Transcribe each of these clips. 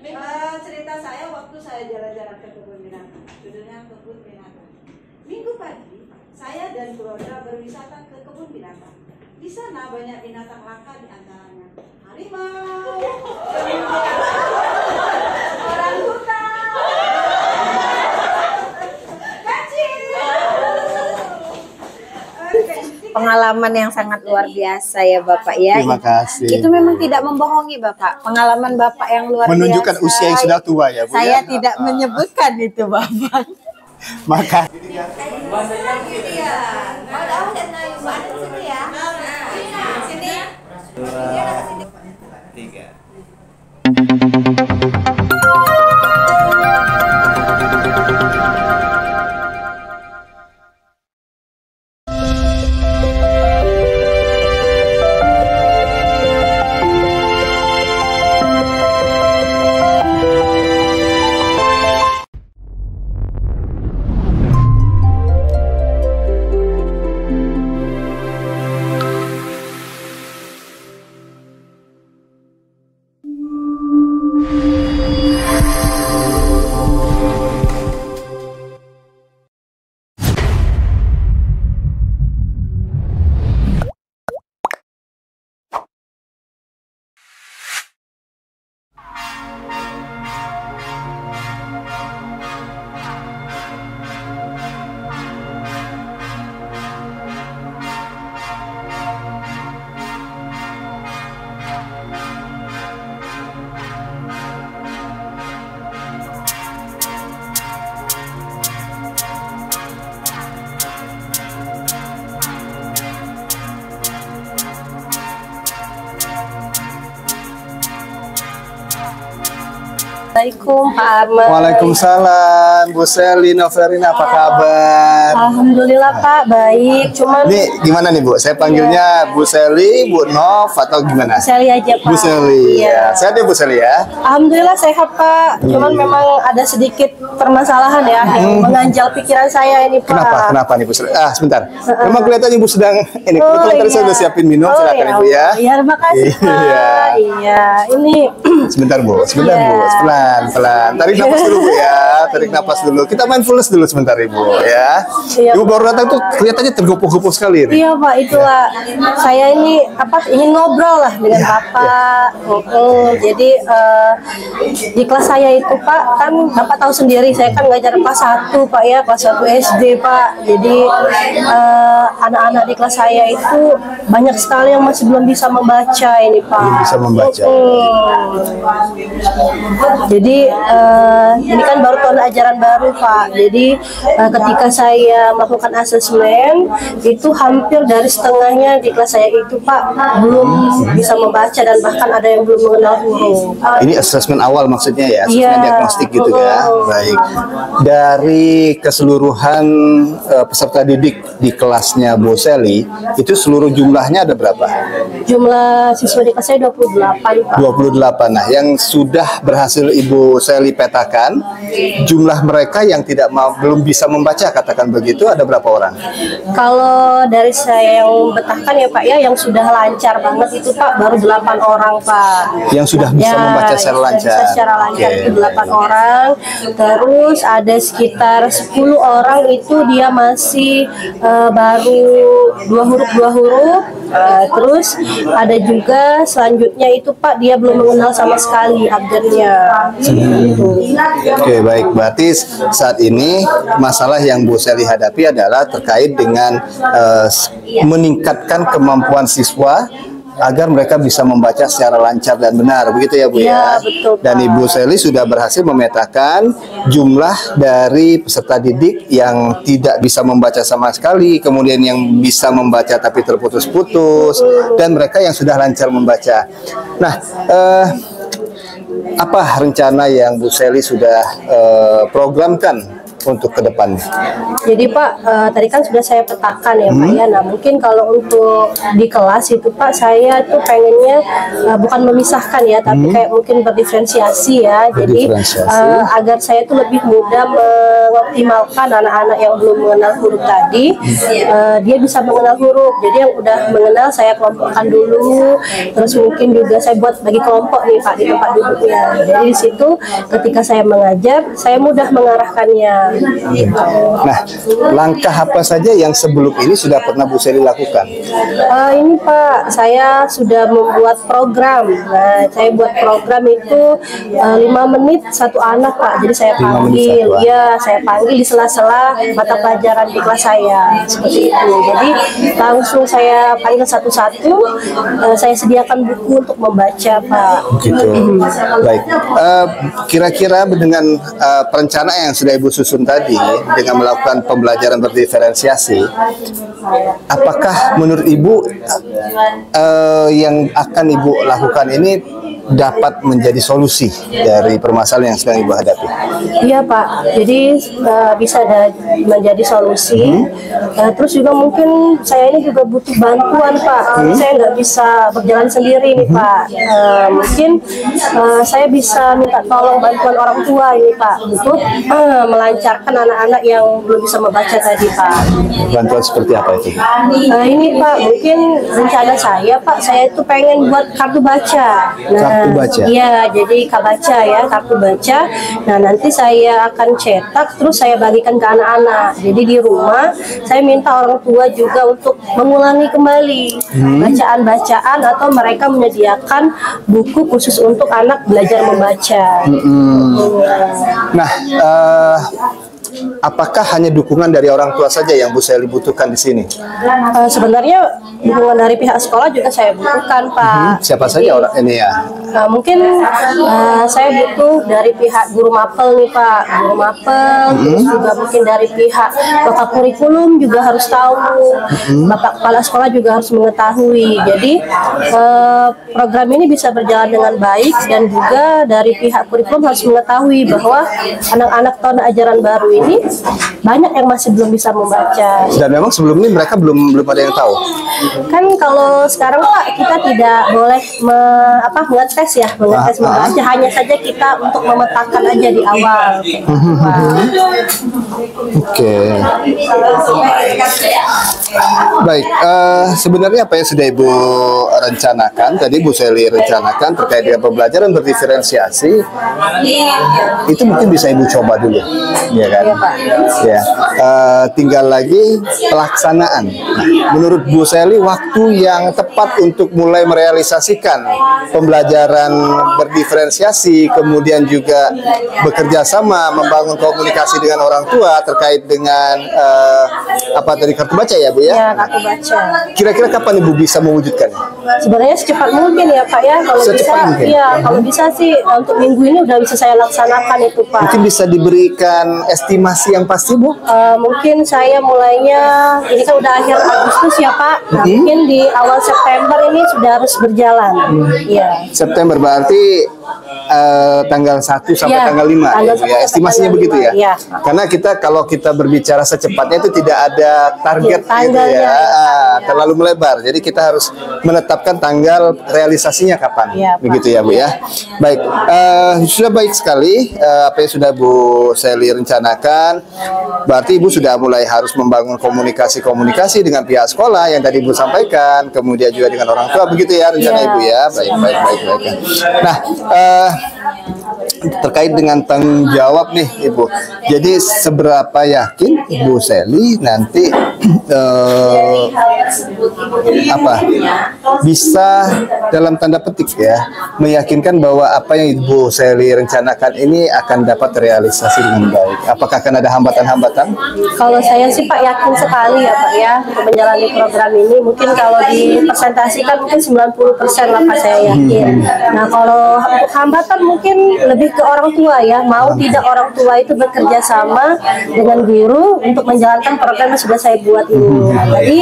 Cerita saya waktu saya jalan-jalan ke kebun binatang, judulnya kebun binatang. Minggu pagi, saya dan keluarga berwisata ke kebun binatang. Di sana banyak binatang langka, di antaranya harimau, orang hutan, kacil. Pengalaman yang sangat luar biasa ya Bapak ya. Terima kasih. Itu memang tidak membohongi Bapak. Pengalaman Bapak yang luar Menunjukkan biasa. usia yang sudah tua ya Bu. Saya ya? tidak menyebutkan itu Bapak. Maka Tiga. Assalamualaikum Pak Arman. Waalaikumsalam Bu Seli Noverina, apa kabar? Alhamdulillah Pak, baik. Cuman Ini gimana nih Bu? Saya panggilnya Bu Seli, Bu Nov atau gimana? Seli aja Pak. Bu Seli. Iya. Ya. Sehat ya Bu Seli ya? Alhamdulillah sehat Pak. Cuman memang ada sedikit permasalahan ya yang mengganjal pikiran saya ini Pak. Kenapa? Kenapa nih Bu Seli? Ah, sebentar. Memang kelihatannya Ibu sedang ini. Kebetulan tadi saya udah siapin minum, silakan Ibu ya. Iya, terima kasih Pak. Iya. Iya, ini Sebentar Bu, sebentar Bu. Pelan-pelan. Tarik napas dulu Bu ya. Tarik napas dulu. Kita mindfulness dulu sebentar Ibu ya. Iya, Ibu baru datang tuh kelihatannya tergopoh-gopoh sekali nih. iya Pak, itulah saya ini ingin ngobrol lah dengan Bapak. Jadi di kelas saya itu Pak, kan Bapak tahu sendiri saya kan ngajar kelas 1 Pak ya, kelas 1 SD Pak. Jadi anak-anak di kelas saya itu banyak sekali yang masih belum bisa membaca ini Pak. Belum bisa membaca. Jadi ini kan baru tahun ajaran baru Pak. Jadi ketika saya melakukan asesmen itu hampir dari setengahnya di kelas saya itu Pak belum bisa membaca dan bahkan ada yang belum mengenal huruf. Ini asesmen awal maksudnya ya, asesmen Iya. diagnostik gitu ya. Baik. Dari keseluruhan peserta didik di kelasnya Bu Seli, itu seluruh jumlahnya ada berapa? Jumlah siswa di kelas saya 28 Pak. 28. Nah, yang sudah berhasil Ibu Seli petakan, jumlah mereka yang belum bisa membaca, katakan begitu, ada berapa orang? Kalau dari saya yang betahkan ya Pak ya, yang sudah lancar banget itu Pak baru 8 orang Pak. Yang sudah bisa membaca secara yang lancar. bisa secara lancar Oke, itu 8 orang. Terus ada sekitar 10 orang itu dia masih baru 2 huruf. Terus ada juga selanjutnya itu Pak dia belum mengenal sama sekali abjadnya. Oke, baik. Berarti saat ini masalah yang Bu Seli hadapi adalah terkait dengan meningkatkan kemampuan siswa agar mereka bisa membaca secara lancar dan benar, begitu ya Bu ya? Iya, betul, Pak. Dan Ibu Seli sudah berhasil memetakan jumlah dari peserta didik yang tidak bisa membaca sama sekali, kemudian yang bisa membaca tapi terputus-putus, dan mereka yang sudah lancar membaca. Nah, apa rencana yang Bu Seli sudah programkan untuk ke depannya? Jadi Pak, tadi kan sudah saya petakan ya Pak ya. Nah mungkin kalau untuk di kelas itu Pak, saya tuh pengennya bukan memisahkan ya, tapi kayak mungkin berdiferensiasi ya. Jadi agar saya tuh lebih mudah mengoptimalkan anak-anak yang belum mengenal huruf tadi, dia bisa mengenal huruf. Jadi yang udah mengenal saya kelompokkan dulu, terus mungkin juga saya buat bagi kelompok nih Pak di tempat duduknya. Jadi di situ ketika saya mengajar, saya mudah mengarahkannya. Gitu. Nah, langkah apa saja yang sebelum ini sudah pernah Bu Seli lakukan? Ini Pak, saya sudah membuat program. Nah, saya buat program itu 5 menit satu anak Pak. Jadi saya panggil, ya saya panggil di sela-sela mata pelajaran di kelas saya seperti itu. Jadi langsung saya panggil satu-satu. Saya sediakan buku untuk membaca Pak. Gitu. Baik. Kira-kira dengan perencanaan yang sudah Ibu susun tadi dengan melakukan pembelajaran berdiferensiasi, apakah menurut Ibu yang akan Ibu lakukan ini dapat menjadi solusi dari permasalahan yang sedang Ibu hadapi? Iya Pak, jadi bisa menjadi solusi. Terus juga mungkin saya ini juga butuh bantuan Pak. Saya nggak bisa berjalan sendiri nih Pak. Mungkin saya bisa minta tolong bantuan orang tua ini Pak untuk melancarkan anak-anak yang belum bisa membaca tadi Pak. Bantuan seperti apa itu? Ini Pak, mungkin rencana saya Pak, saya itu pengen buat kartu baca. Kartu baca? Iya, jadi kabaca ya, kartu baca. Nah nanti saya akan cetak, terus saya bagikan ke anak-anak. Jadi di rumah saya minta orang tua juga untuk mengulangi kembali bacaan-bacaan atau mereka menyediakan buku khusus untuk anak belajar membaca. Nah, apakah hanya dukungan dari orang tua saja yang Bu Seli butuhkan di sini? Sebenarnya dukungan dari pihak sekolah juga saya butuhkan Pak. Siapa saja orang ini ya? Mungkin saya butuh dari pihak guru mapel nih Pak, guru mapel, terus juga mungkin dari pihak bapak kurikulum juga harus tahu, bapak kepala sekolah juga harus mengetahui. Jadi program ini bisa berjalan dengan baik dan juga dari pihak kurikulum harus mengetahui bahwa anak-anak tahun ajaran baru ini banyak yang masih belum bisa membaca. Dan memang sebelum ini mereka belum ada yang tahu. Kan kalau sekarang Pak kita tidak boleh mengetes ya, mengetes membaca, hanya saja kita untuk memetakan aja di awal. Oke. Baik, sebenarnya apa yang sudah Ibu rencanakan tadi Bu Seli rencanakan terkait dengan pembelajaran berdiferensiasi itu mungkin bisa Ibu coba dulu, ya kan? Ya, tinggal lagi pelaksanaan. Nah, menurut Bu Seli waktu yang tepat untuk mulai merealisasikan pembelajaran berdiferensiasi, kemudian juga bekerja sama membangun komunikasi dengan orang tua terkait dengan apa tadi kartu baca ya Bu ya? Ya, kartu baca. Kira-kira kapan Ibu bisa mewujudkan? Sebenarnya secepat mungkin ya Pak ya, kalau bisa. Iya, kalau bisa sih untuk minggu ini udah bisa saya laksanakan itu Pak. Mungkin bisa diberikan estimasi yang pasti Bu? Mungkin saya mulainya ini kan udah akhir Agustus ya Pak. Nah, mungkin di awal September ini sudah harus berjalan. Iya. September berarti tanggal 1 sampai tanggal 5 ya, estimasinya begitu ya. Iya. Karena kalau kita berbicara secepatnya itu tidak ada target gitu ya. Terlalu melebar. Jadi kita harus menetapkan tanggal realisasinya kapan. Iya, begitu ya Bu ya. Baik, sudah baik sekali apa yang sudah Bu Seli rencanakan. Berarti Ibu sudah mulai harus membangun komunikasi dengan pihak sekolah yang tadi Ibu sampaikan, kemudian juga dengan orang tua, begitu ya rencana Ibu ya. Baik. Nah, terkait dengan tanggung jawab nih Ibu. Jadi seberapa yakin Ibu Seli nanti bisa dalam tanda petik ya meyakinkan bahwa apa yang Ibu Seli rencanakan ini akan dapat terrealisasi dengan baik? Apakah akan ada hambatan-hambatan? Kalau saya sih Pak yakin sekali ya Pak ya untuk menjalani program ini. Mungkin kalau dipresentasikan mungkin 90% lah Pak, saya yakin. Nah kalau hambatan mungkin lebih ke orang tua ya, mau tidak orang tua itu bekerja sama dengan guru untuk menjalankan program yang sudah saya buat. buat ini. Nah, jadi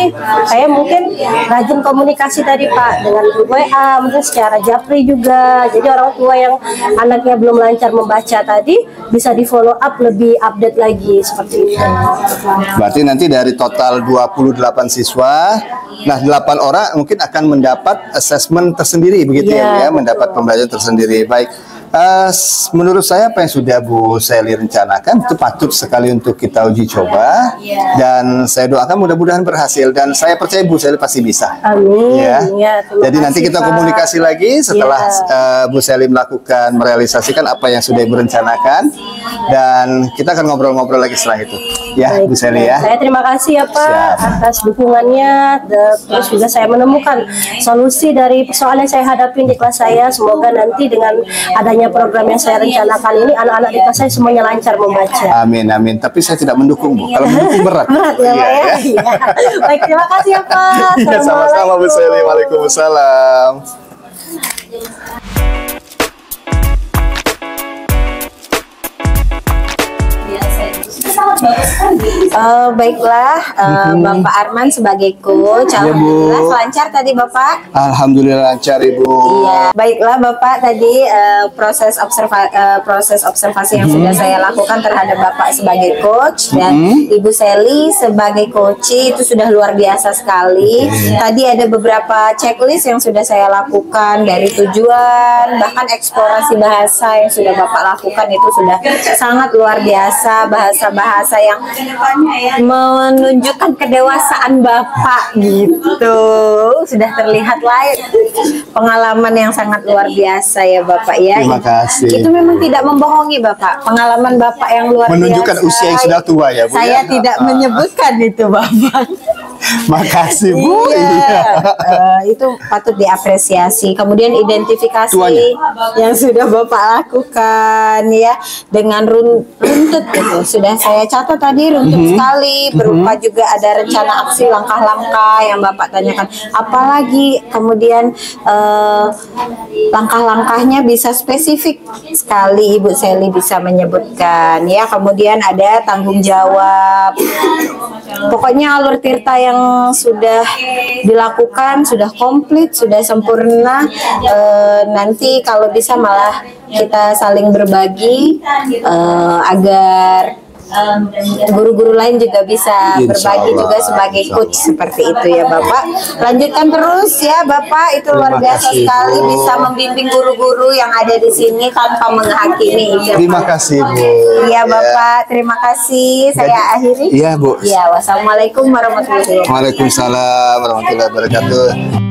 saya mungkin rajin komunikasi tadi Pak dengan WA, mungkin secara japri juga. Jadi orang tua yang anaknya belum lancar membaca tadi bisa di follow up lebih update lagi seperti itu. Berarti nanti dari total 28 siswa, nah 8 orang mungkin akan mendapat assessment tersendiri begitu ya, Bu, ya, mendapat pembelajaran tersendiri. Baik. Menurut saya apa yang sudah Bu Sally rencanakan itu patut sekali untuk kita uji coba, dan saya doakan mudah-mudahan berhasil, dan saya percaya Bu Sally pasti bisa. Amin. Ya. Ya, Jadi nanti kita komunikasi lagi setelah Bu Sally melakukan merealisasikan apa yang sudah Ibu rencanakan, dan kita akan ngobrol-ngobrol lagi setelah itu. Ya, Baik, Bu Sally ya. Saya terima kasih ya Pak atas dukungannya, terus juga saya menemukan solusi dari persoalan yang saya hadapi di kelas saya. Semoga nanti dengan adanya program yang saya rencanakan ini anak-anak di kelas saya semuanya lancar membaca. Amin, amin. Tapi saya tidak mendukung, Bu. Kalau mendukung berat. Berat ya Pak ya. Iya. Baik, terima kasih ya Pak. Ya, sama-sama Bu Sally. Waalaikumsalam. Baiklah, Bapak Arman sebagai coach, alhamdulillah lancar tadi Bapak. Alhamdulillah lancar Ibu. Iya, baiklah Bapak tadi proses observasi yang sudah saya lakukan terhadap Bapak sebagai coach dan Ibu Sally sebagai coach itu sudah luar biasa sekali. Tadi ada beberapa checklist yang sudah saya lakukan dari tujuan, bahkan eksplorasi bahasa yang sudah Bapak lakukan itu sudah sangat luar biasa, bahasa-bahasa yang menunjukkan kedewasaan Bapak gitu. Sudah terlihat live pengalaman yang sangat luar biasa ya Bapak ya. Terima kasih. Itu memang tidak membohongi Bapak. Pengalaman Bapak yang luar Menunjukkan biasa. usia yang sudah tua ya Bu. Saya tidak menyebutkan itu Bapak. Makasih Bu. Iya, itu patut diapresiasi. Kemudian identifikasi Tuanya. yang sudah Bapak lakukan ya dengan runtut gitu. Sudah saya catat tadi runtut sekali, berupa juga ada rencana aksi langkah-langkah yang Bapak tanyakan. Apalagi kemudian langkah-langkahnya bisa spesifik sekali Ibu Sally bisa menyebutkan ya. Kemudian ada tanggung jawab. Pokoknya alur tirta yang sudah dilakukan sudah komplit, sudah sempurna. Nanti kalau bisa malah kita saling berbagi agar guru-guru lain juga bisa berbagi juga sebagai coach seperti itu ya Bapak. Lanjutkan terus ya Bapak, itu luar biasa sekali bisa membimbing guru-guru yang ada di sini tanpa menghakimi. Terima kasih Bu. Iya Bapak, terima kasih. Saya akhiri. Iya Bu. Ya, wassalamualaikum warahmatullahi wabarakatuh. Waalaikumsalam warahmatullahi wabarakatuh.